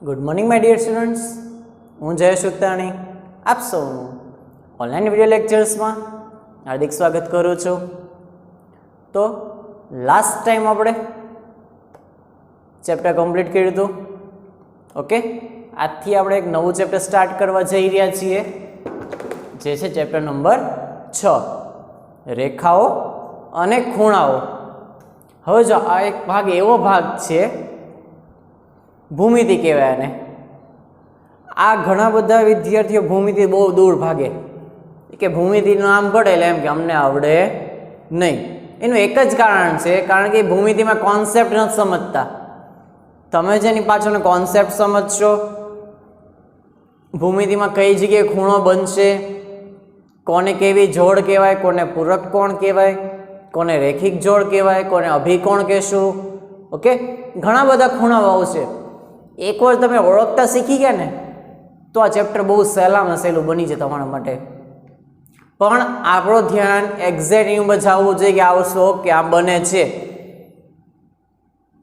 Good morning my dear students, હું જયેશ ઉત્તાણી આપ સૌનું ઓનલાઈન વિડીયો લેક્ચર્સમાં હાર્દિક સ્વાગત કરું છું. તો લાસ્ટ ટાઈમ આપણે ચેપ્ટર કમ્પ્લીટ કર્યું હતું. ઓકે, આજથી આપણે એક નવું ચેપ્ટર સ્ટાર્ટ કરવા જઈ રહ્યા છીએ, જે છે ચેપ્ટર નંબર 6, રેખાઓ અને ખૂણાઓ. હવે જો આ એક ભાગ એવો ભાગ છે, ભૂમિતિ કહેવાય આને. આ ઘણા બધા વિદ્યાર્થીઓ ભૂમિતિ બહુ દૂર ભાગે કે ભૂમિતિનું નામ પડે એટલે એમ કે અમને આવડે નહીં. એનું એક જ કારણ છે, કારણ કે ભૂમિતિમાં કોન્સેપ્ટ નથી સમજતા. તમે જેની પાછળનો કોન્સેપ્ટ સમજશો, ભૂમિતિમાં કઈ જગ્યાએ ખૂણો બનશે, કોને કેવી જોડ કહેવાય, કોને પૂરક કોણ કહેવાય, કોને રેખિક જોડ કહેવાય, કોને અભિકોણ કહેશું. ઓકે, ઘણા બધા ખૂણાઓ આવશે. એકવાર તમે ઓળખતા શીખી ગયા ને તો આ ચેપ્ટર બહુ સહેલામાં સહેલું બની છે તમારા માટે. પણ આપણું ધ્યાન એક્ઝેક્ટ એવું બચાવવું જોઈએ કે આ વસ્તુ કે આ બને છે,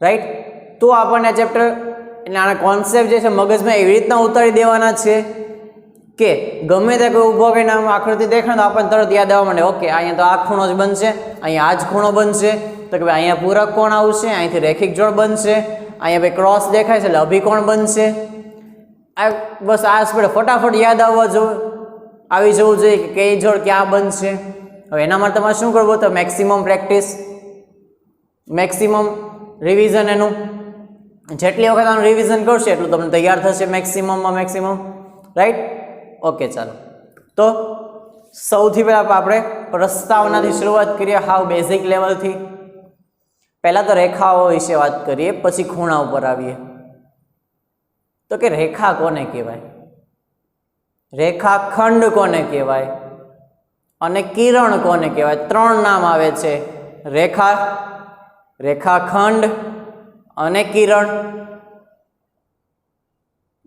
રાઈટ? તો આપણને ચેપ્ટર એટલે આના કોન્સેપ્ટ જે છે મગજમાં એવી રીતના ઉતારી દેવાના છે કે ગમે તે કોઈ ઊભો કરીને આમ આકૃતિ દેખાય તો આપણને તરત યાદ આવવા માંડે, ઓકે અહીંયા તો આ ખૂણો જ બનશે, અહીંયા આ જ ખૂણો બનશે, તો કે ભાઈ અહીંયા પૂરક કોણ આવશે, અહીંથી રેખિક જોડ બનશે, અહીંયા ભાઈ ક્રોસ દેખાય છે એટલે અભિકોણ બનશે. આ બસ આ સ્પીડ ફટાફટ યાદ આવી જવું જોઈએ કે કઈ જોડ ક્યાં બનશે. હવે એના માટે તમારે શું કરવું? તો મેક્સિમમ પ્રેક્ટિસ, મેક્સિમમ રિવિઝન. એનું જેટલી વખત આનું રિવિઝન કરશે એટલું તમને તૈયાર થશે મેક્સિમમમાં મેક્સિમમ, રાઈટ? ઓકે, ચાલો. તો સૌથી પહેલાં આપણે પ્રસ્તાવનાથી શરૂઆત કરીએ, હાવ બેઝિક લેવલથી. પહેલાં તો રેખાઓ વિશે વાત કરીએ, પછી ખૂણા ઉપર આવીએ. તો કે રેખા કોને કહેવાય, રેખાખંડ કોને કહેવાય અને કિરણ કોને કહેવાય? 3 નામ આવે છે: રેખા, રેખાખંડ અને કિરણ.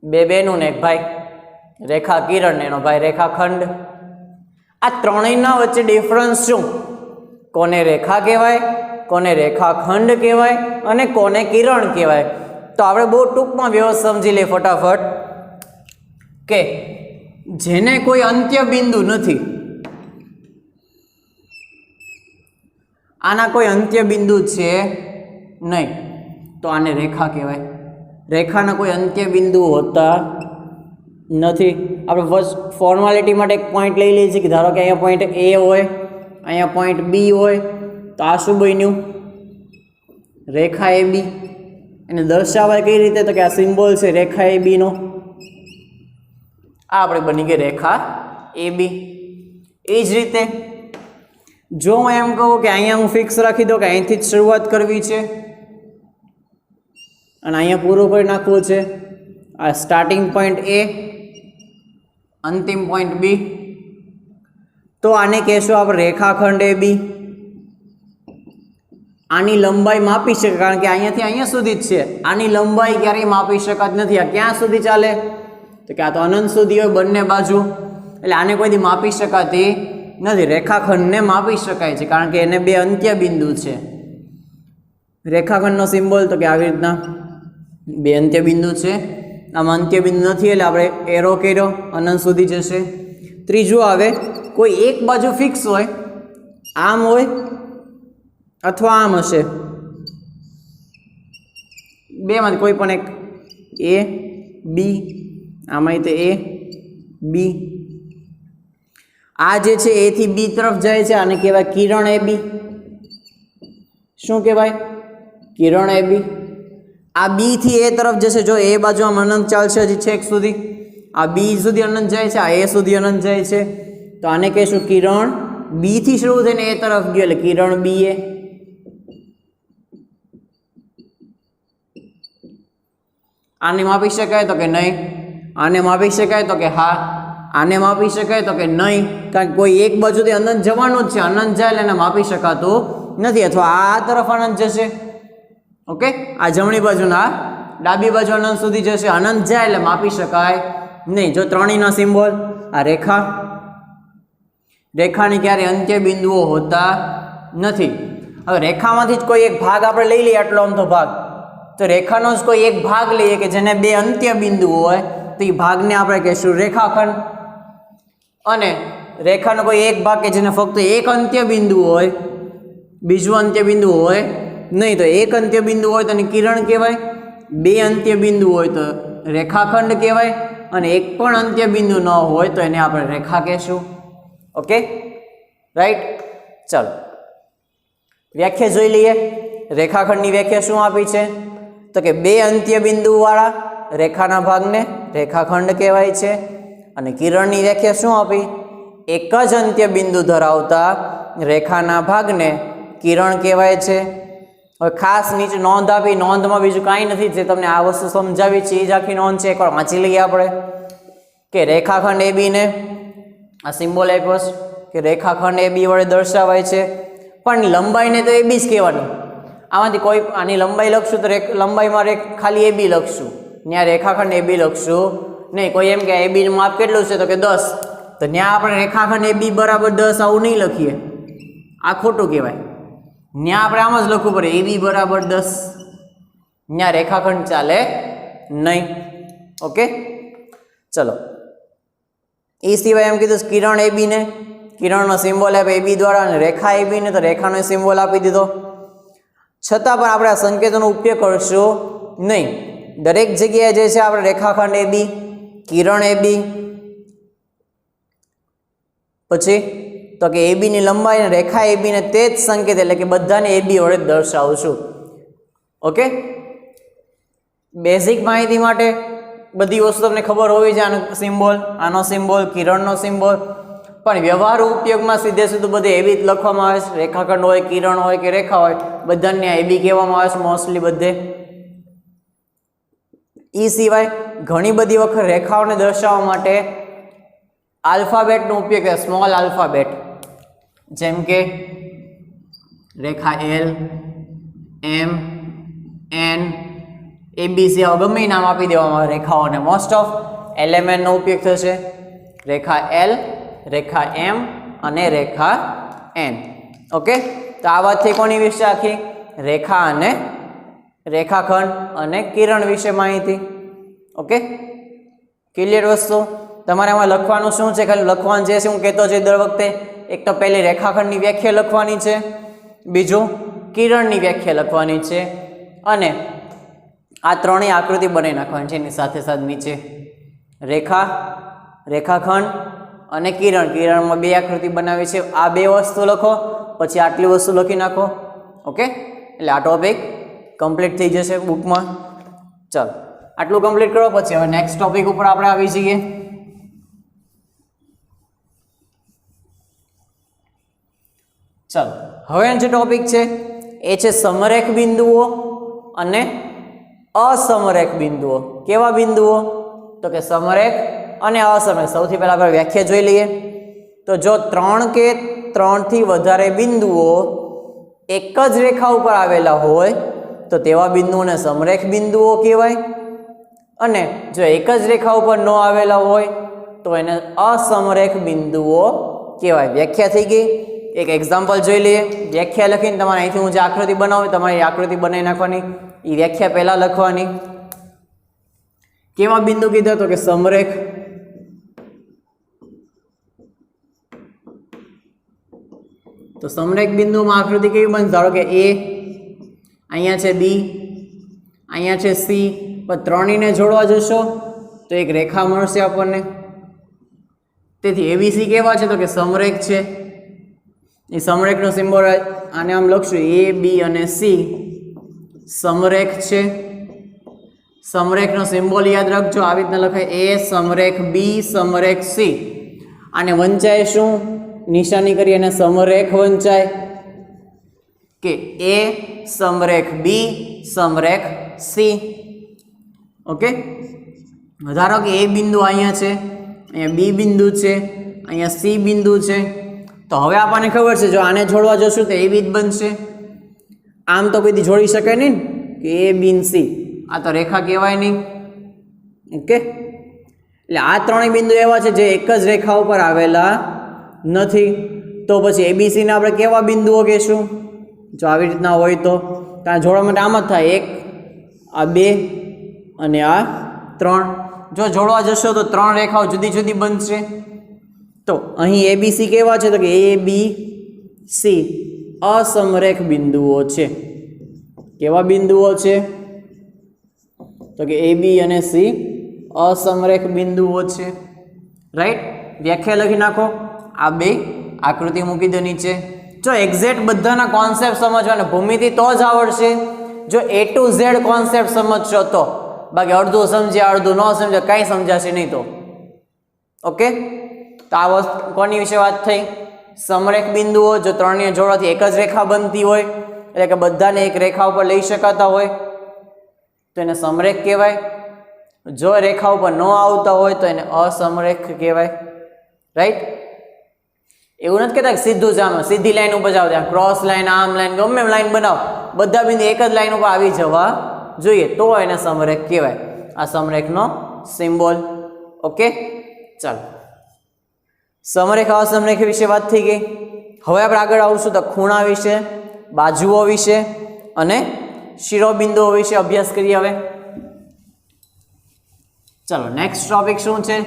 બે બેનું ને એક ભાઈ, રેખા કિરણ ને એનો ભાઈ રેખાખંડ. આ ત્રણેયના વચ્ચે ડિફરન્સ શું? કોને રેખા કહેવાય, કોને રેખાખંડ કહેવાય અને કોને કિરણ કહેવાય? તો આપણે બહુ ટૂંકમાં વ્યવસ્થા સમજી લઈએ ફટાફટ કે જેને કોઈ અંત્ય બિંદુ નથી, આના કોઈ અંત્ય બિંદુ છે નહીં, તો આને રેખા કહેવાય. રેખાના કોઈ અંત્ય બિંદુ હોતા નથી. આપણે ફર્સ્ટ ફોર્માલિટી માટે એક પોઈન્ટ લઈ લઈએ છીએ કે ધારો કે અહીંયા પોઈન્ટ એ હોય, અહીંયા પોઈન્ટ બી હોય, તો આ શું બન્યું? રેખા એ બી. એને દર્શાવાય કઈ રીતે? તો કે આ સિમ્બોલ છે રેખા એ બીનો, આ આપણે બની ગઈ રેખા એ બી. એ જ રીતે જો હું એમ કહું કે અહીંયા હું ફિક્સ રાખી દઉં કે અહીંથી જ શરૂઆત કરવી છે અને અહીંયા પૂરું કરી નાખવું છે, આ સ્ટાર્ટિંગ પોઈન્ટ એ, અંતિમ પોઈન્ટ બી, તો આને કહેશું આપણે રેખાખંડ એ બી. આની લંબાઈ માપી શકે, કારણ કે અહીંયાથી અહીંયા સુધી જ છે. આની લંબાઈ ક્યારેય માપી શકાતી નથી. આ ક્યાં સુધી ચાલે? તો કે આ તો અનંત સુધી હોય બંને બાજુ, એટલે આને કોઈ દી માપી શકાતી નથી. રેખાખંડને માપી શકાય છે કારણ કે એને 2 અંત્ય બિંદુ છે. રેખાખંડનો સિમ્બોલ તો કે આવી રીતના 2 અંત્ય બિંદુ છે. આમાં અંત્ય બિંદુ નથી એટલે આપણે એરો કર્યો, અનંત સુધી જશે. ત્રીજું આવે, કોઈ એક બાજુ ફિક્સ હોય, આમ હોય અથવા આમ હશે, બેમાંથી કોઈ પણ એક, એ બી, આમાં તે એ બી. આ જે છે એ થી બી તરફ જાય છે, આને કહેવાય કિરણ એ બી. શું કહેવાય? કિરણ એ બી. આ બી થી એ તરફ જશે. જો એ બાજુ આમ અનંત ચાલશે હજી છેક સુધી, આ બી સુધી અનંત જાય છે, આ એ સુધી અનંત જાય છે, તો આને કહેશું કિરણ બી થી શરૂ થઈને એ તરફ ગયો એટલે કિરણ બી એ. આને માપી શકાય તો કે નહીં, આને માપી શકાય તો કે હા, આને માપી શકાય તો કે નહીં, કારણ કે કોઈ એક બાજુથી અનંત જવાનું જ છે. અનંત જાય એટલે એને માપી શકાતું નથી, અથવા આ તરફ અનંત જશે. ઓકે, આ જમણી બાજુના ડાબી બાજુ અનંત સુધી જશે, અનંત જાય એટલે માપી શકાય નહીં. જો ત્રણેયના સિમ્બોલ, આ રેખા, રેખાની ક્યારે અંત્ય બિંદુઓ હોતા નથી. હવે રેખામાંથી જ કોઈ એક ભાગ આપણે લઈ લઈએ, આટલો અમથો ભાગ, તો રેખાનો જ કોઈ એક ભાગ લઈએ કે જેને બે અંત્ય બિંદુ હોય તો એ ભાગને આપણે કહીશું રેખાખંડ, અને રેખાનો કોઈ એક ભાગ કે જેને ફક્ત એક અંત્ય બિંદુ હોય, બીજું અંત્ય બિંદુ હોય નહીં, તો એક અંત્ય બિંદુ હોય તો એને કિરણ કહેવાય, બે અંત્ય બિંદુ હોય તો રેખાખંડ કહેવાય, અને એક પણ અંત્ય બિંદુ ન હોય તો એને આપણે રેખા કહેશું. Okay, right. ચાલો વ્યાખ્યા જોઈ લઈએ. રેખાખંડની વ્યાખ્યા શું આપી છે? તો કે બે અંત્ય બિંદુવાળા રેખાના ભાગને રેખાખંડ કહેવાય છે. અને કિરણની વ્યાખ્યા શું આપી? એક જ અંત્ય બિંદુ ધરાવતા રેખાના ભાગને કિરણ કહેવાય છે. હવે ખાસ નીચે નોંધ આપી, નોંધમાં બીજું કાંઈ નથી, જે તમને આ વસ્તુ સમજાવી છે એ જ આખી નોંધ છે. એકવાર વાંચી લઈએ આપણે કે રેખાખંડ AB ને આ સિમ્બોલ આપ્યો છે કે રેખાખંડ AB વડે દર્શાવાય છે, પણ લંબાઈને તો AB જ કહેવાની. આમાંથી કોઈ આની લંબાઈ લખશું તો લંબાઈમાં ખાલી AB લખશું, ત્યાં રેખાખંડ AB લખશું નહીં. કોઈ એમ કે AB નું માપ કેટલું છે? તો કે 10, તો ત્યાં આપણે રેખાખંડ AB બરાબર 10 આવું નહીં લખીએ, આ ખોટું કહેવાય. ત્યાં આપણે આમ જ લખવું પડે AB બરાબર 10, ત્યાં રેખાખંડ ચાલે નહીં. ઓકે, ચલો. એ સિવાય એમ કીધું કિરણ AB ને, કિરણનો સિમ્બોલ આપે AB દ્વારા, અને રેખા AB ને તો રેખાનો સિમ્બોલ આપી દીધો. છતાં પણ આપણે આ સંકેતોનો ઉપયોગ કરશું નહીં. દરેક જગ્યાએ જે છે આપણે રેખાખંડ AB, કિરણ AB, પછી તો કે AB ની લંબાઈ અને રેખા AB ને તે જ સંકેત એટલે કે બધાને AB વડે દર્શાવશું. ઓકે, બેઝિક માહિતી માટે બધી વસ્તુ તમને ખબર હોવી છે. આનો સિમ્બોલ, આનો સિમ્બોલ, કિરણનો સિમ્બોલ, પણ વ્યવહારુ ઉપયોગમાં સીધે સીધું બધે AB જ લખવામાં આવે છે. રેખાખંડ હોય, કિરણ હોય કે રેખા હોય, બધાને AB કહેવામાં આવે છે મોસ્ટલી બધે. એ સિવાય ઘણી બધી વખત રેખાઓને દર્શાવવા માટે આલ્ફાબેટનો ઉપયોગ કરે, સ્મોલ આલ્ફાબેટ, જેમ કે રેખા L, M, N, ABC આવા ગમે નામ આપી દેવામાં આવે રેખાઓને. મોસ્ટ ઓફ LMN નો ઉપયોગ થશે. રેખા L, રેખા M અને રેખા N. ઓકે, તો આ વાત થઈ કોની વિશે? આખી રેખા અને રેખાખંડ અને કિરણ વિશે માહિતી. ઓકે, ક્લિયર વસ્તુ? તમારે આમાં લખવાનું શું છે? ખાલી લખવાનું જે છે હું કહેતો છું દર વખતે, એક તો પહેલી રેખાખંડની વ્યાખ્યા લખવાની છે, બીજું કિરણની વ્યાખ્યા લખવાની છે, અને આ ત્રણેય આકૃતિ બનાવી નાખવાની છે એની સાથે સાથે નીચે. રેખા, રેખાખંડ અને કિરણ, કિરણમાં બે આકૃતિ બનાવી છે. આ બે વસ્તુ લખો, પછી આટલી વસ્તુ લખી નાખો. ઓકે, એટલે આ ટોપિક કમ્પ્લીટ થઈ જશે બુકમાં. ચાલો આટલું કમ્પ્લીટ કરો, પછી હવે નેક્સ્ટ ટોપિક ઉપર આપણે આવી જઈએ. ચાલો હવે જે ટોપિક છે એ છે સમરેખ બિંદુઓ અને અસમરેખ બિંદુઓ. કેવા બિંદુઓ? તો કે સમરેખ અને અસમરેખ. સૌથી પહેલા આપણે વ્યાખ્યા જોઈ લઈએ. તો જો 3 કે 3 થી વધારે બિંદુઓ એક જ રેખા ઉપર આવેલા હોય તો તેવા બિંદુઓને સમરેખ બિંદુઓ કહેવાય, અને જો એક જ રેખા ઉપર ન આવેલા હોય તો એને અસમરેખ બિંદુઓ કહેવાય. વ્યાખ્યા થઈ ગઈ. એક એક્ઝામ્પલ જોઈ લઈએ. વ્યાખ્યા લખીને તમારે અહીંથી હું જે આકૃતિ બનાવું તમારી આકૃતિ બનાવી નાખવાની, એ વ્યાખ્યા પહેલા લખવાની. કેવા બિંદુ કીધા? તો કે સમરેખ. તો સમરેખ બિંદુમાં આકૃતિ કેવી બનશે? ધારો કે A, અહીંયા છે B, અહીંયા છે C, પણ ત્રણેયને જોડવા જશો તો એક રેખા મળશે આપણને. તેથી ABC કેવા છે? તો કે સમરેખ છે. એ સમરેખનો સિમ્બોલ આને આમ લખશું A, B અને C, સમરેખ છે. સમરેખનો સિમ્બોલ યાદ રાખજો, આવી રીતના લખાય A સમરેખ B સમરેખ C. આને વંચાય શું? નિશાની કરી અને સમરેખ વંચાય કે A સમરેખ B સમરેખ C. ઓકે, ધારો કે A બિંદુ અહીંયા છે, અહીંયા B બિંદુ છે, અહીંયા C બિંદુ છે. તો હવે આપણને ખબર છે જો આને જોડવા જશું તો AB જ બનશે. આમ તો કોઈ જોડી શકે નહીં કે A B C, આ તો રેખા કહેવાય નહીં. ઓકે, એટલે આ ત્રણેય બિંદુ એવા છે જે એક જ રેખા ઉપર આવેલા નથી. તો પછી ABC ને આપણે કેવા બિંદુઓ કહેશું? જો આવી રીતના હોય તો ત્યાં જોડવા માટે આમ જ થાય, એક આ 2 અને આ 3. જો જોડવા જશો તો 3 રેખાઓ જુદી જુદી બનશે. તો અહીં ABC કેવા છે? તો કે ABC અસમરેખ બિંદુઓ છે. કેવા બિંદુઓ છે? તો કે AB અને C અસમરેખ બિંદુઓ છે. રાઈટ? વ્યાખ્યા લખી નાખો. આ 2 આકૃતિ મૂકી દો નીચે. જો એક્ઝેક્ટ બધાના કોન્સેપ્ટ સમજવાના, ભૂમિતિ તો જ આવડશે જો A to Z કોન્સેપ્ટ સમજશો તો. બાકી અડધું સમજ્યા અડધું ન સમજ્યા કાંઈ સમજાશે નહીં. તો ઓકે, તો આ વસ્તુ કોની વિશે વાત થઈ? સમરેખ બિંદુઓ. જો 3ને જોડવાથી એક જ રેખા બનતી હોય, એટલે કે બધાને એક રેખા ઉપર લઈ શકાતા હોય તો એને સમરેખ કહેવાય. જો રેખા ઉપર ન આવતા હોય તો એને અસમરેખ કહેવાય. રાઈટ? એવું નથી કહેતા કે સીધું જાણો, સીધી લાઈન ઉપર જાઓ, ત્યાં ક્રોસ લાઈન, આમ લાઈન, ગમે લાઈન બનાવો, બધા બિંદુ એક જ લાઈન ઉપર આવી જવા જોઈએ તો એને સમરેખ કહેવાય. આ સમરેખનો સિમ્બોલ. ઓકે, ચાલો. સમરેખ અસમરેખ વિશે વાત થઈ ગઈ. હવે આપણે આગળ આવશું તો ખૂણા વિશે, બાજુઓ વિશે અને શિરોબિંદુઓ વિશે અભ્યાસ કરીએ. હવે ચાલો, નેક્સ્ટ ટોપિક શું છે?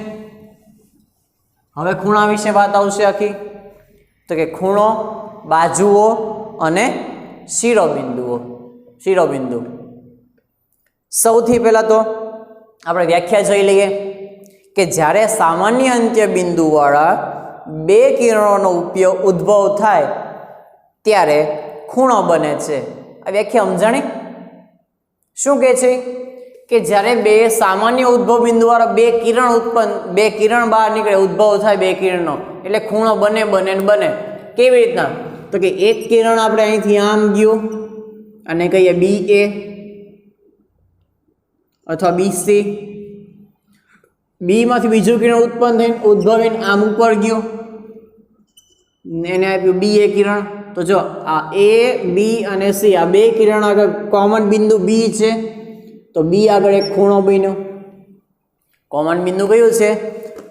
હવે ખૂણા વિશે વાત આવશે આખી. તો કે ખૂણો, બાજુઓ અને શિરોબિંદુઓ. શિરોબિંદુ સૌથી પહેલા તો આપણે વ્યાખ્યા જોઈ લઈએ કે જ્યારે સામાન્ય અંત્ય બિંદુવાળા 2 કિરણોનો ઉદ્ભવ થાય ત્યારે ખૂણો બને છે. આ વ્યાખ્યા સમજાણી? શું કહે છે કે જ્યારે 2 સામાન્ય ઉદ્ભવ બિંદુવાળા 2 કિરણ બહાર નીકળે, ઉદ્ભવ થાય 2 કિરણનો, એટલે ખૂણો બને બને ને બને. કેવી રીતના? તો કે એક કિરણ આપણે અહીંથી આમ ગયું અને કહીએ BA અથવા BC. B માંથી બીજું કિરણ ઉત્પન્ન થઈને ઉદ્ભવીને આમ ઉપર ગયું, એને આપ્યું BA કિરણ. તો જો આ A, B અને C આ 2 કિરણ આગળ કોમન બિંદુ B છે, તો B આગળ એક ખૂણો બન્યો. કોમન બિંદુ કયું છે?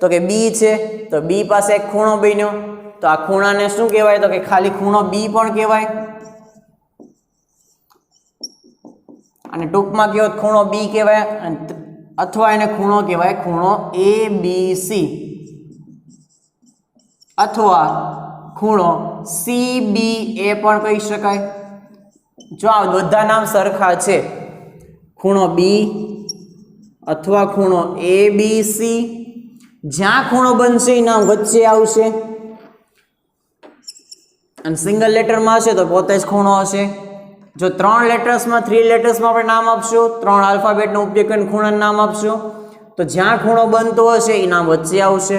તો કે B છે. તો B પાસે એક ખૂણો બન્યો. તો આ ખૂણાને શું કહેવાય? તો કે ખાલી ખૂણો B પણ કહેવાય. અને ટૂંકમાં કહેવો ખૂણો B કહેવાય, અથવા એને ખૂણો કહેવાય, ખૂણો ABC, અથવા ખૂણો CBA પણ કહી શકાય. જો આ બધા નામ સરખા છે, ખૂણો B અથવા ખૂણો ABC, જ્યાં ખૂણો બનશે એ નામ વચ્ચે આવશે. અને સિંગલ લેટરમાં હશે તો પોતે જ ખૂણો હશે. જો 3 લેટર્સમાં 3 લેટર્સમાં આપણે નામ આપશું, 3 આલ્ફાબેટનો ઉપયોગ કરીને ખૂણાનું નામ આપશું, તો જ્યાં ખૂણો બનતો હશે એ નામ વચ્ચે આવશે.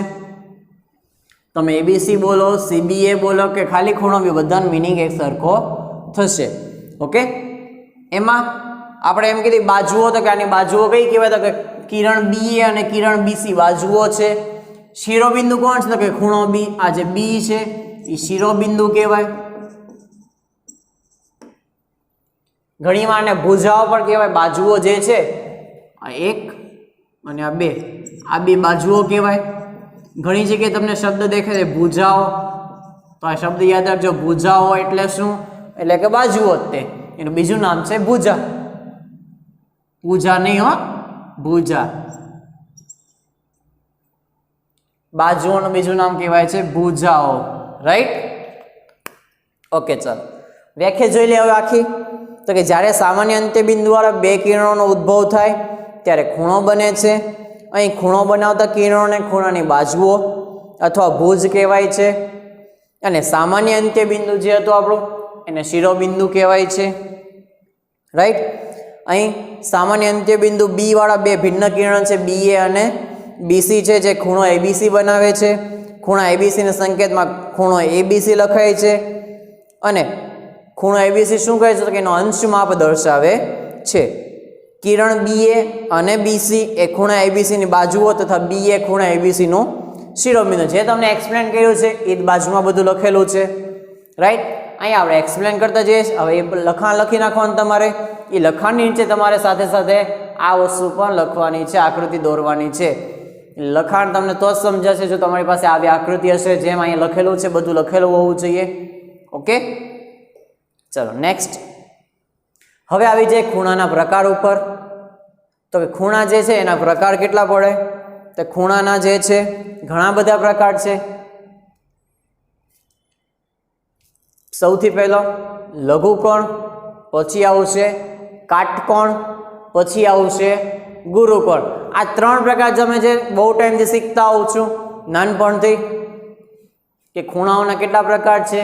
તમે ABC બોલો, CBA બોલો કે ખાલી ખૂણો બી, બધાનો મિનિંગ એક સરખો થશે. ઓકે, એમાં આપણે એમ કીધી બાજુઓ. તો કે આની બાજુઓ કઈ કહેવાય? તો કે કિરણ BA અને કિરણ BC બાજુઓ છે. શિરોબિંદુ કોણ છે? તો કે ખૂણો B. આ જે B છે એ શિરોબિંદુ કહેવાય. ઘણી વાર ભુજાઓ પણ કહેવાય. બાજુઓ જે છે આ 1 અને આ 2, આ 2 બાજુઓ કહેવાય. ઘણી જગ્યાએ તમને શબ્દ દેખાય છે ભુજાઓ, તો આ શબ્દ યાદ રાખજો. ભુજાઓ એટલે શું? એટલે કે બાજુઓ જ તે. એનું બીજું નામ છે ભુજા. પૂજા નહીં હો, ભુજા. બાજુઓનું બીજું નામ કહેવાય છે ભુજાઓ. રાઈટ? ઓકે, ચાલો વ્યાખ્યા જોઈ લે હવે આખી. તો કે જ્યારે સામાન્ય અંત્ય બિંદુવાળા 2 કિરણોનો ઉદ્ભવ થાય ત્યારે ખૂણો બને છે. અહીં ખૂણો બનાવતા કિરણોને ખૂણાની બાજુઓ અથવા ભુજ કહેવાય છે. અને સામાન્ય અંત્ય બિંદુ જે હતું આપણું એને શિરોબિંદુ કહેવાય છે. રાઈટ? અહીં સામાન્ય અંત્ય બિંદુ B વાળા 2 ભિન્ન કિરણ છે, BA અને BC છે, જે ખૂણો ABC બનાવે છે. ખૂણા ABC ના સંકેતમાં ખૂણો ABC લખાય છે. અને ખૂણો ABC શું કહે છે? તો કે એનો અંશ માપ દર્શાવે છે. કિરણ BA અને BC એ ખૂણા ABC ની બાજુઓ તથા BA ખૂણા ABC નું શિરોબિંદુ. જે તમને એક્સપ્લેન કર્યું છે એ બાજુમાં બધું લખેલું છે. રાઈટ? અહીંયા આપણે એક્સપ્લેન કરતા જઈએ. હવે એ લખાણ લખી નાખવાનું તમારે. એ લખાણની નીચે તમારે સાથે સાથે આ વસ્તુ પણ લખવાની છે, આકૃતિ દોરવાની છે. લખાણ તમને તો જ સમજાશે જો તમારી પાસે આવી આકૃતિ હશે. જેમ અહીંયા લખેલું છે બધું લખેલું હોવું જોઈએ. ઓકે, ચલો નેક્સ્ટ. હવે આવી જાય ખૂણાના પ્રકાર ઉપર. તો કે ખૂણા જે છે એના પ્રકાર કેટલા પડે? તો ખૂણાના જે છે ઘણા બધા પ્રકાર છે. સૌથી પહેલો લઘુકોણ, પછી આવશે કાટકોણ, પછી આવશે ગુરુકોણ. આ 3 પ્રકાર તમે જે બહુ ટાઈમથી શીખતા આવું છું નાનપણથી કે ખૂણાઓના કેટલા પ્રકાર છે?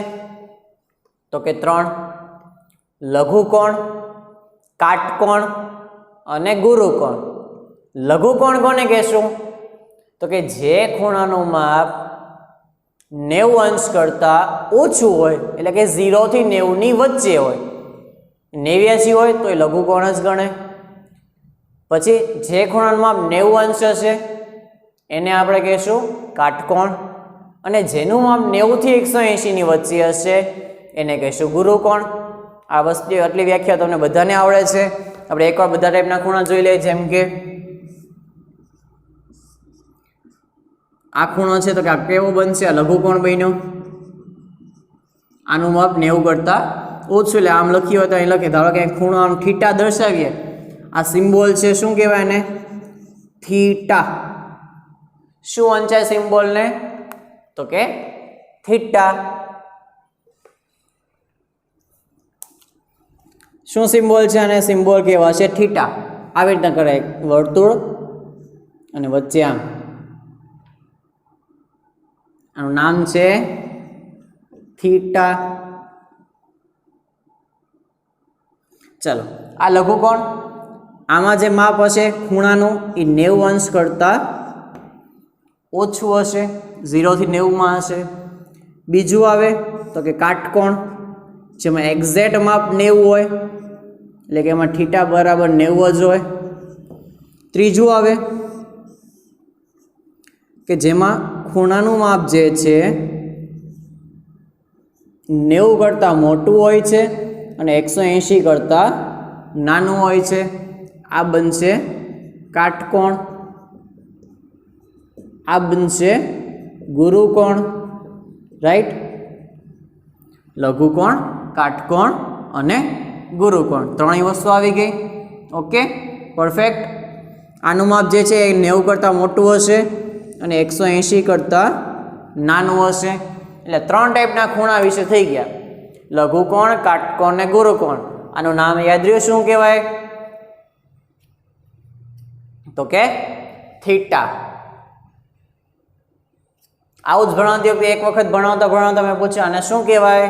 તો કે 3. લઘુકોણ, કાટકોણ અને ગુરુકોણ. લઘુકોણ કોને કહેશું? તો કે જે ખૂણાનું માપ 90 અંશ કરતાં ઓછું હોય, એટલે કે 0 થી 90 ની વચ્ચે હોય. 89 હોય તો એ લઘુકોણ જ ગણે. પછી જે ખૂણાનું માપ 90 અંશ હશે એને આપણે કહીશું કાટકોણ, અને જેનું માપ 90 થી 180 ની વચ્ચે હશે એને કહીશું ગુરુકોણ. આ વસ્તુ આટલી વ્યાખ્યા તમને બધાને આવડે છે. આપણે એકવાર બધા ટાઈપના ખૂણા જોઈ લઈએ. જેમ કે આ ખૂણો છે તો કે આ કેવો બનશે? આ લઘુકોણ બન્યો. આનું માપ 90 કરતાં ઓછું, એટલે આમ લખ્યું હોય તો અહીં લખીએ. ધારો કે ખૂણો આમ થીટા દર્શાવીએ, આ સિમ્બોલ છે શું કહેવાય એને? થીટા. શું વંચાય સિમ્બોલને? તો કે થીટા. શું સિમ્બોલ છે? અને સિમ્બોલ કેવા છે? થીટા. આવી રીતના કરે વર્તુળ અને વચ્ચે આમ. આનું નામ છે થીટા. ચલો, આ લઘુકોણ, આમાં જે માપ હશે ખૂણાનું એ 90 અંશ કરતાં ઓછું હશે, 0 થી 90 માં હશે. બીજું આવે તો કે કાટકોણ, જેમાં એક્ઝેક્ટ માપ 90 હોય, એટલે કે એમાં થીટા બરાબર 90 જ હોય. ત્રીજું આવે કે જેમાં ખૂણાનું માપ જે છે 90 કરતાં મોટું હોય છે અને 180 કરતાં નાનું હોય છે. આ બનશે કાટકોણ. આ બનશે ગુરુકોણ. રાઈટ? લઘુકોણ, કાટકોણ અને ગુરુકોણ, 3 વસ્તુ આવી ગઈ. Okay, perfect. આનું માપ જે છે એ 90 કરતાં મોટું હશે અને 180 કરતાં નાનું હશે. એટલે 3 ટાઈપના ખૂણા વિશે થઈ ગયા: લઘુકોણ, કાટકોણ ને ગુરુકોણ. આનું નામ યાદ રહ્યું શું કહેવાય? તો કે થીટા. આવું જ ભણાવતી વખતે એક વખત ભણાવતા મેં પૂછ્યું આને શું કહેવાય?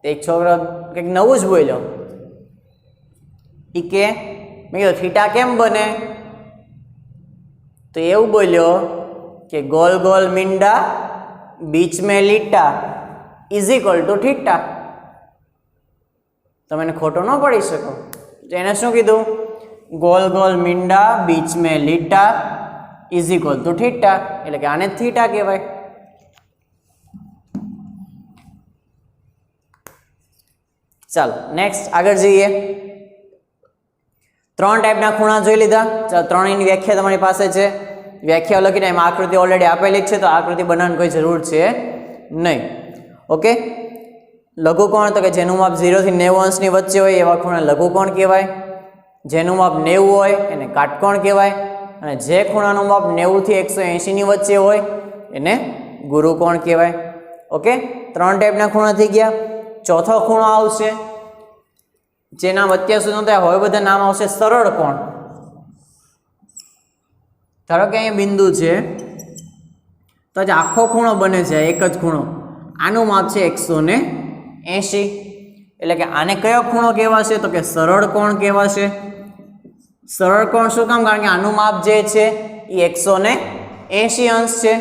એક છોકરો કંઈક નવું જ બોલ્યો. એ કે મેં કીધું થીટા કેમ બને? તો એવું બોલ્યો કે गोल गोल मींडा बीच में लीटा इज इक्वल टू थीटा. તમે એને ખોટો ન પડી શકો. તો એને શું કીધું? गोल गोल मींडा बीच में लीटा इज इक्वल टू थीटा. એટલે કે આને થીટા કહેવાય. ચાલો નેક્સ્ટ આગળ જઈએ. 3 ટાઈપના ખૂણા જોઈ લીધા. ચાલો, ત્રણેયની વ્યાખ્યા તમારી પાસે છે. વ્યાખ્યા લખીને એમાં આકૃતિ ઓલરેડી આપેલી છે, તો આકૃતિ બનાવવાની કોઈ જરૂર છે નહીં. ઓકે, લઘુકોણ તો કે જેનું માપ 0 થી 90 અંશની વચ્ચે હોય એવા ખૂણા લઘુકોણ કહેવાય. જેનું માપ 90 હોય એને કાટકોણ કહેવાય. અને જે ખૂણાનું માપ 90 થી 180 ની વચ્ચે હોય એને ગુરુકોણ કહેવાય. ઓકે, 3 ટાઈપના ખૂણા થઈ ગયા. ચોથો ખૂણો આવશે, જે નામ અત્યાર સુધી નહોતા, હવે બધા નામ આવશે સરળ કોણ. ધારો કે અહીંયા બિંદુ છે તો જ આખો ખૂણો બને છે, એક જ ખૂણો. આનું માપ છે 180. એટલે કે આને કયો ખૂણો કહેવાશે? તો કે સરળ કોણ કહેવાશે. સરળ કોણ શું કામ? કારણ કે આનું માપ જે છે એ 180 અંશ છે.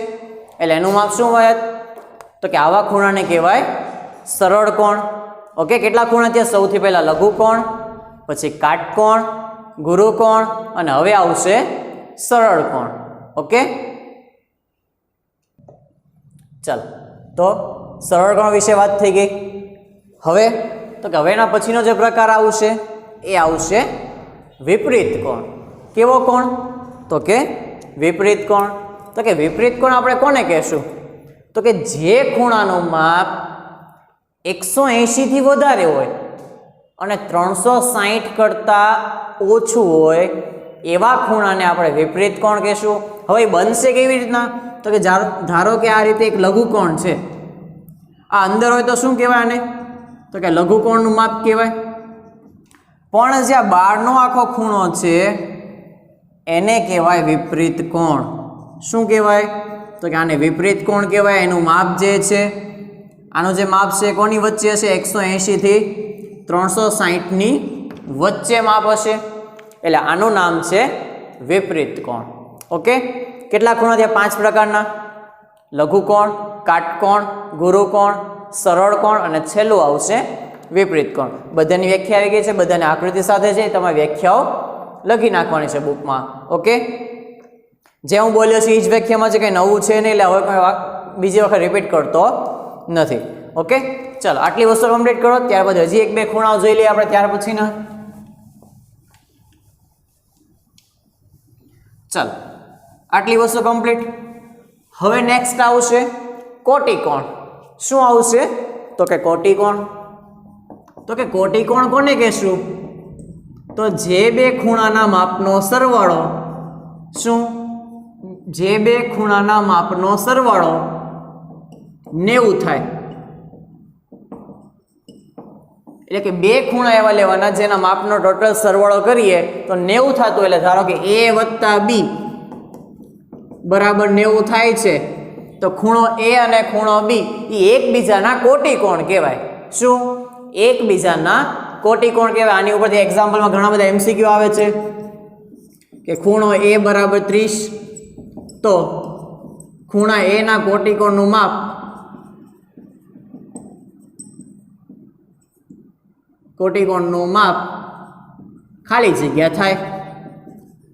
એટલે એનું માપ શું હોય? તો કે આવા ખૂણાને કહેવાય સરળ કોણ. ઓકે, કેટલા ખૂણા થયા? સૌથી પહેલા લઘુકોણ, પછી કાટકોણ, ગુરુકોણ અને હવે આવશે સરળ કોણ. ઓકે, ચાલો, તો સરળ કોણ વિશે વાત થઈ ગઈ. હવે તો કે હવેના પછીનો જે પ્રકાર આવશે એ આવશે વિપરીત કોણ. કેવો કોણ? તો કે વિપરીત કોણ. તો કે વિપરીત કોણ આપણે કોને કહેશું? તો કે જે ખૂણાનું માપ 180 થી વધારે હોય અને 360 કરતાં ઓછું હોય એવા ખૂણાને આપણે વિપરીત કોણ કહેશું. હવે બનશે કેવી રીતના? તો કે ધારો કે આ રીતે એક લઘુકોણ છે, આ અંદર હોય તો શું કહેવાય આને? તો કે લઘુકોણનું માપ કહેવાય. પણ જે આ બહારનો આખો ખૂણો છે એને કહેવાય વિપરીત કોણ. શું કહેવાય? તો કે આને વિપરીત કોણ કહેવાય. એનું માપ જે છે, આનું જે માપ છે કોની વચ્ચે હશે? 180 થી 360 ની વચ્ચે માપ હશે, એટલે આનું નામ છે વિપરીત કોણ. ઓકે, કેટલા ખૂણા થયા? 5 પ્રકારના: લઘુકોણ, કાટકોણ, ગુરુકોણ, સરળ કોણ અને છેલ્લું આવશે વિપરીત કોણ. બધાની વ્યાખ્યા આવી ગઈ છે, બધાની આકૃતિ સાથે છે, તમારે વ્યાખ્યાઓ લખી નાખવાની છે બુકમાં. ઓકે, જે હું બોલ્યો છું એ જ વ્યાખ્યામાં છે, કંઈ નવું છે નહીં, એટલે હવે કંઈ બીજી વખત રિપીટ કરતો નથી. ઓકે, ચાલો આટલી વસ્તુ કમ્પ્લીટ કરો. ત્યારબાદ હજી 1-2 ખૂણાઓ જોઈ લઈએ આપણે ત્યાર પછીના. ચાલો આટલી વસ્તુ કમ્પ્લીટ. હવે નેક્સ્ટ આવશે કોટિકોણ. શું આવશે? તો કે કોટિકોણ. તો કે કોટિકોણ કોને કહેશું? તો જે બે ખૂણાના માપનો સરવાળો, શું? જે બે ખૂણાના માપનો સરવાળો 90 થાય. એટલે કે બે ખૂણા એવા લેવાના જેના માપનો ટોટલ સરવાળો કરીએ તો 90 થતું. એટલે ધારો કે a વત્તા b બરાબર 90 થાય છે, તો ખૂણો a અને ખૂણો b એ એકબીજાના કોટિકોણ કહેવાય. શું? એકબીજાના કોટિકોણ કહેવાય. આની ઉપરથી એક્ઝામ્પલમાં ઘણા બધા MCQ આવે છે કે ખૂણો a બરાબર 30, તો ખૂણા a ના કોટિકોણનું માપ ખાલી જગ્યા થાય.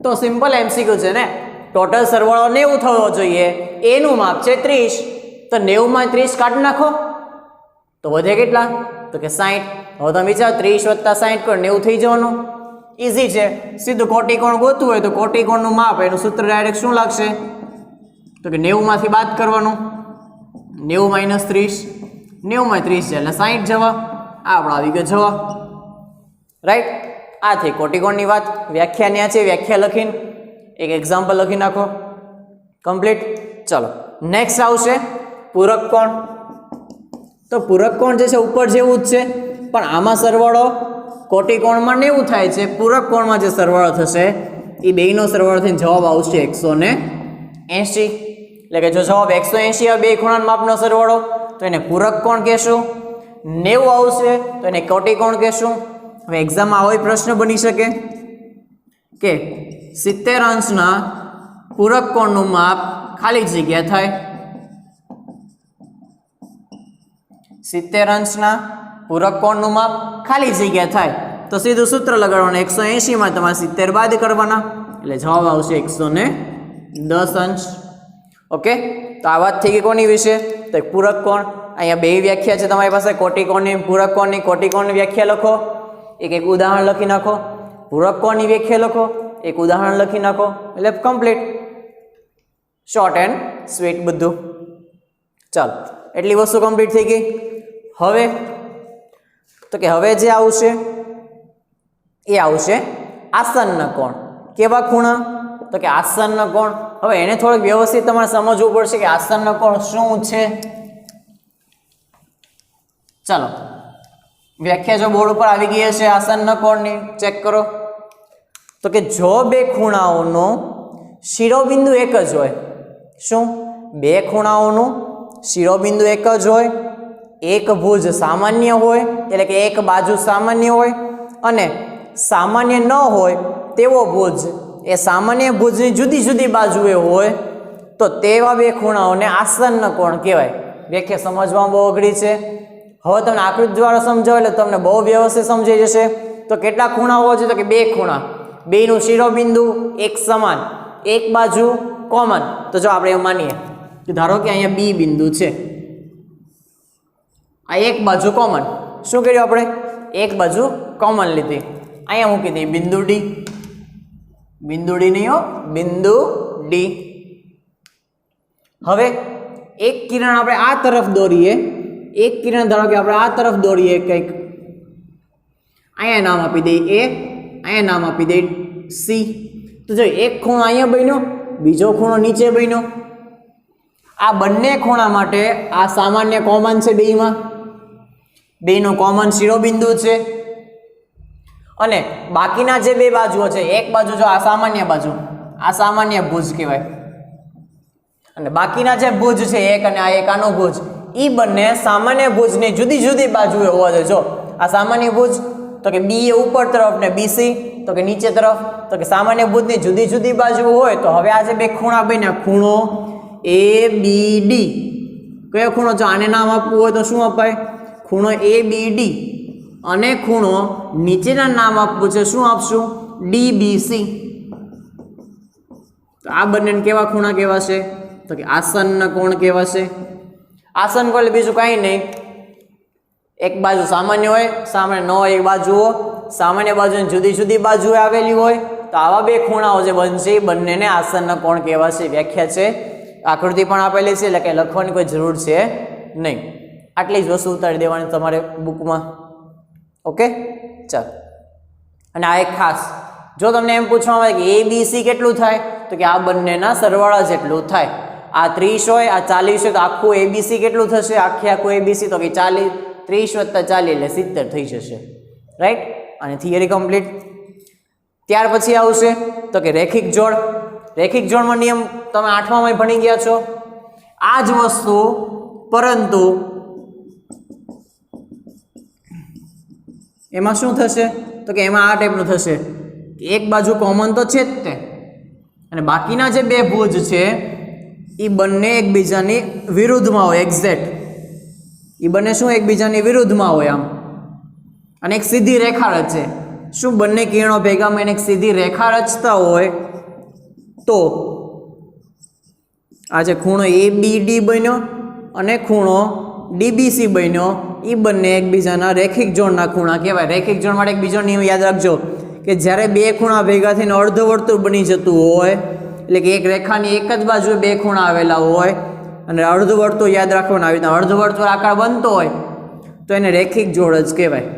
તો સિમ્પલ MCQ છે ને, ટોટલ સરવાળો 90 થવો જોઈએ, એનું માપ છે 30, તો 90 માં 30 કાઢી નાખો તો વધે કેટલા? તો કે 60. હવે તમે વિચારો 30 વત્તા 60 કરો 90 થઈ જવાનું. ઇઝી છે, સીધું કોટિકોણ ગોતવું હોય તો કોટિકોણનું માપ, એનું સૂત્ર ડાયરેક્ટ શું લાગશે? તો કે 90 માંથી બાદ કરવાનું, 90 માઇનસ 30, 90 માં 30 છે એટલે 60 જવાબ. આપણો આવી ગયો જવાબ. રાઈટ, આ થઈ કોટિકોણની વાત. વ્યાખ્યા ન્યા છે, વ્યાખ્યા લખીને એક એક્ઝામ્પલ લખી નાખો. કમ્પ્લીટ. ચલો નેક્સ્ટ આવશે પૂરક કોણ. તો પૂરક કોણ જે છે ઉપર જેવું જ છે, પણ આમાં સરવાળો કોટિકોણમાં 90 થાય છે, પૂરક કોણમાં જે સરવાળો થશે એ બેયનો સરવાળો થઈને જવાબ આવશે 180. એટલે કે જો જવાબ 180 આવે બે ખૂણાના માપનો સરવાળો, તો એને પૂરક કોણ કહેશું. 90 આવશે તો એને કોટિકોણ કહેશું. હવે એક્ઝામમાં આવો પ્રશ્ન બની શકે કે 70 અંશના પૂરક કોણનું માપ ખાલી જગ્યા થાય. 70 અંશના પૂરક કોણનું માપ ખાલી જગ્યા થાય તો સીધું સૂત્ર લગાડવાનું, 180 માં તમારે 70 બાદ કરવાના એટલે જવાબ આવશે 110 અંશ. ઓકે, તો આ વાત થઈ ગઈ કોની વિશે? તો પૂરક કોણ. અહીંયા બે વ્યાખ્યા છે તમારી પાસે, કોટિકોણની, પૂરક કોણની. કોટિકોણની વ્યાખ્યા લખો, એક ઉદાહરણ લખી નાખો. પૂરક કોણની વ્યાખ્યા લખો, એક ઉદાહરણ લખી નાખો, એટલે કમ્પ્લીટ. શોર્ટ એન્ડ સ્વીટ બધું. ચાલો એટલી વસ્તુ કમ્પ્લીટ થઈ ગઈ. હવે તો કે હવે જે આવશે એ આવશે આસન્ન કોણ. કેવા ખૂણા? તો કે આસન્ન કોણ. હવે એને થોડુંક વ્યવસ્થિત તમારે સમજવું પડશે કે આસન્ન કોણ શું છે. ચાલો વ્યાખ્યા જો બોર્ડ ઉપર આવી ગઈ હશે આસન્ન કોણની, ચેક કરો. તો કે જો બે ખૂણાઓનો શિરોબિંદુ એક જ હોય. શું? બે ખૂણાઓનું શિરોબિંદુ એક જ હોય, એક ભુજ સામાન્ય હોય, એટલે કે એક બાજુ સામાન્ય હોય, અને સામાન્ય ન હોય તેવો ભુજ એ સામાન્ય ભુજની જુદી જુદી બાજુએ હોય, તો તેવા બે ખૂણાઓને આસન્ન કોણ કહેવાય. વ્યાખ્યા સમજવામાં બહુ અઘરી છે. હવે તમને આકૃતિ દ્વારા સમજાવો એટલે તમને બહુ વ્યવસ્થિત સમજાઈ જશે. તો કેટલા ખૂણા હોવા જોઈએ? તો કે બે ખૂણા, બેનું શિરોબિંદુ એક સમાન, એક બાજુ કોમન. તો જો આપણે એવું માનીએ કે ધારો કે અહીંયા બી બિંદુ છે, આ એક બાજુ કોમન. શું કર્યું આપણે? એક બાજુ કોમન લીધી, અહીંયા મૂકી દઈએ બિંદુ ડી. બિંદુ ડી નહીં હો, બિંદુ ડી. હવે એક કિરણ આપણે આ તરફ દોરીએ, એક કિરણ ધારો કે આપણે આ તરફ દોરીએ કંઈક, અહીંયા નામ આપી દઈએ એ, અહીંયા નામ આપી દઈએ સી. તો જો એક ખૂણો અહીંયા બન્યો, બીજો ખૂણો નીચે બન્યો. આ બંને ખૂણા માટે આ સામાન્ય કોમન છે, બેનો કોમન શિરોબિંદુ છે. અને બાકીના જે બે બાજુઓ છે, એક બાજુ જો આ સામાન્ય બાજુ, આ સામાન્ય ભુજ કહેવાય, અને બાકીના જે ભુજ છે એક અને આ એક આનો ભુજ, એ બંને સામાન્ય ભુજની જુદી જુદી બાજુએ હોવા જોઈએ. જો આ સામાન્ય ભુજ તો કે બી એ ઉપર તરફ ને બીસી તો કે નીચે તરફ, તો કે સામાન્ય ભુજની જુદી જુદી બાજુ હોય તો હવે આ જે બે ખૂણા બન્યા, ખૂણો એ બી ડી, કયો ખૂણો? જો આને નામ આપવું હોય તો શું અપાય? ખૂણો એ બી ડી. અને ખૂણો નીચેના નામ આપવું છે, શું આપશું? ડીબીસી. તો આ બંને કેવા ખૂણા કહેવાશે? તો કે આસન્ન કોણ કહેવાશે? આસન્ન કોણ એટલે બીજું કાંઈ નહીં, એક બાજુ સામાન્ય હોય, સામાન્ય ન હોય, એક બાજુઓ સામાન્ય બાજુની જુદી જુદી બાજુએ આવેલી હોય, તો આવા બે ખૂણાઓ જે બનશે એ બંનેને આસન્ન કોણ કહેવાશે. વ્યાખ્યા છે, આકૃતિ પણ આપેલી છે, એટલે કે લખવાની કોઈ જરૂર છે નહીં. આટલી જ વસ્તુ ઉતારી દેવાની તમારે બુકમાં. ઓકે, ચાલો. અને આ એક ખાસ, જો તમને એમ પૂછવામાં આવે કે એ બી સી કેટલું થાય, તો કે આ બંનેના સરવાળા જેટલું થાય. આ 30 હોય, આ 40 હોય, તો આખું એબીસી કેટલું થશે? આખું એબીસી તો કે 40, 30 + 40 એટલે 70 થઈ જશે. રાઈટ? અને થિયરી કમ્પ્લીટ. ત્યાર પછી આવશે તો કે રેખિક જોડ. રેખિક જોડમાં નિયમ તમે 8મામાં ભણી ગયા છો. આ જ વસ્તુ, પરંતુ એમાં શું થશે? તો કે એમાં આ ટાઈપનું થશે કે એક બાજુ કોમન તો છે જ તે, અને બાકીના જે બે ભુજ છે એ બંને એકબીજાની વિરુદ્ધમાં હોય. એક્ઝેક્ટ એ બંને શું એકબીજાની વિરુદ્ધમાં હોય આમ, અને એક સીધી રેખા રચે. શું બંને કિરણો ભેગા મળીને એક સીધી રેખા રચતા હોય તો આ જે ખૂણો એ બી ડી બન્યો અને ખૂણો ડીબીસી બન્યો, એ બંને એકબીજાના રેખિક જોડના ખૂણા કહેવાય. રેખિક જોડ માટે એક બીજો નિયમ યાદ રાખજો કે જ્યારે બે ખૂણા ભેગા થઈને અર્ધવર્તુળ બની જતું હોય, એટલે કે એક રેખાની એક જ બાજુએ બે ખૂણા આવેલા હોય અને અર્ધવર્તુળ યાદ રાખવાના, આવી રીતના અર્ધવર્તુળ આકાર બનતો હોય તો એને રેખિક જોડ જ કહેવાય.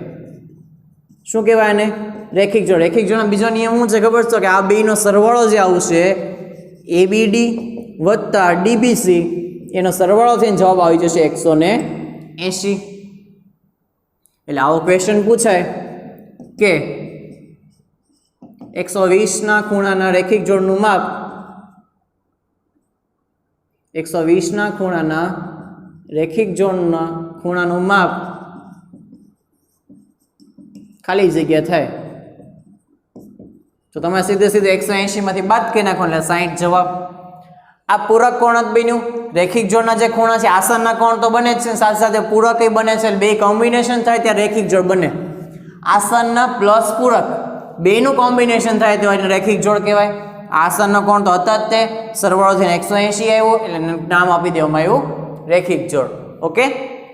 શું કહેવાય એને? રેખિક જોડ. રેખિક જોડનો બીજો નિયમ શું છે ખબર છે? કે આ બેનો સરવાળો જે આવશે એબીડી વત્તા ડીબીસી, એનો સરવાળો થઈને જવાબ આવી જશે 180. એટલે આવો ક્વેશ્ચન પૂછાય કે 120ના ખૂણાના રેખિક જોડનું માપ, 120ના ખૂણાના રેખિક જોડના ખૂણાનું માપ ખાલી જગ્યા થાય તો તમે સીધે 180માંથી બાદ કરી નાખો એટલે 60 જવાબ. આ પૂરક કોણ જ બન્યું. રેખિક જોડના જે ખૂણા છે આસનના કોણ તો બને જ છે, સાથે સાથે પૂરક એ બને છે. બે કોમ્બિનેશન થાય ત્યાં રેખિક જોડ બને. આસનના પ્લસ પૂરક બેનું કોમ્બિનેશન થાય તો એને રેખિક જોડ કહેવાય. આસનનો કોણ તો હતા જ તે, સરવાળો થઈને 180 આવ્યો એટલે નામ આપી દેવામાં આવ્યું રેખિક જોડ. ઓકે,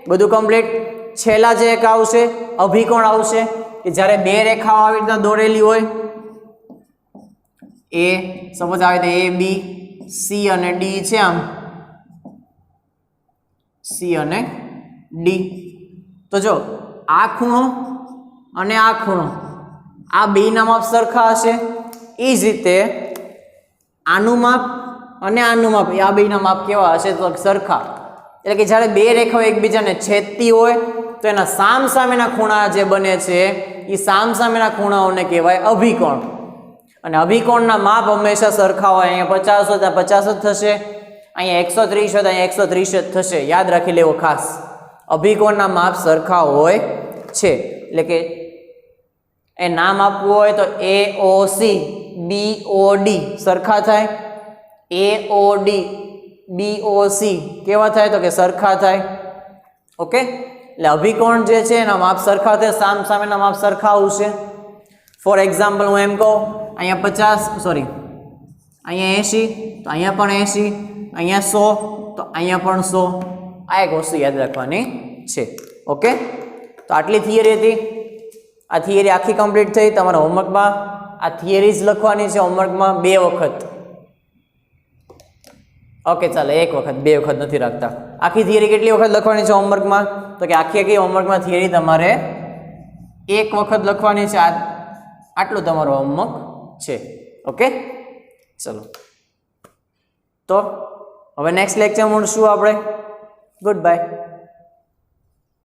બધું કમ્પ્લીટ. છેલ્લા જે એક આવશે અભિકોણ આવશે કે જ્યારે બે રેખાઓ આવી રીતના દોરેલી હોય, એ સપોઝ આવે તો એ બી સી અને ડી છે, આમ સી અને ડી. તો જો આ ખૂણો અને આ ખૂણો, આ બેના માપ સરખા હશે. એ જ રીતે આનું માપ અને આનું માપ, આ બેના માપ કેવા હશે? તો સરખા. એટલે કે જ્યારે બે રેખાઓ એકબીજાને છેદતી હોય તો એના સામસામેના ખૂણા જે બને છે એ સામસામેના ખૂણાઓને કહેવાય અભિકોણ. અને અભિકોણના માપ હંમેશા સરખા હોય. અહીંયા 50 હોય ત્યાં 50 જ થશે, અહીંયા 130 હોય ત્યાં 130 જ થશે. યાદ રાખી લેવો ખાસ, અભિકોણના માપ સરખા હોય છે. એટલે કે એ નામ આપવું હોય તો AOC BOD સરખા થાય, AOD BOC કેવા થાય? તો કે સરખા થાય. ઓકે, એટલે અભિકોણ જે છે એના માપ સરખા થાય, સામસામેના માપ સરખા આવશે. ફોર એક્ઝામ્પલ હું એમ કહું, અહીંયા 50, સોરી અહીંયા 80 તો અહીંયા પણ 80, અહીંયા 100 તો અહીંયા પણ 100. આ એક વસ્તુ યાદ રાખવાની છે. ઓકે, તો આટલી થિયરી હતી. આ થિયરી આખી કમ્પ્લીટ થઈ. તમારા હોમવર્કમાં આ થિયરી જ લખવાની છે, હોમવર્કમાં 2 વખત. ઓકે, ચાલો 1 વખત, 2 વખત નથી રાખતા. આખી થિયરી કેટલી વખત લખવાની છે હોમવર્કમાં? તો કે આખી હોમવર્કમાં થિયરી તમારે 1 વખત લખવાની છે. આટલું તમારું હોમવર્ક છે. ઓકે, ચલો તો હવે નેક્સ્ટ લેક્ચર મળશું આપણે. Good bye.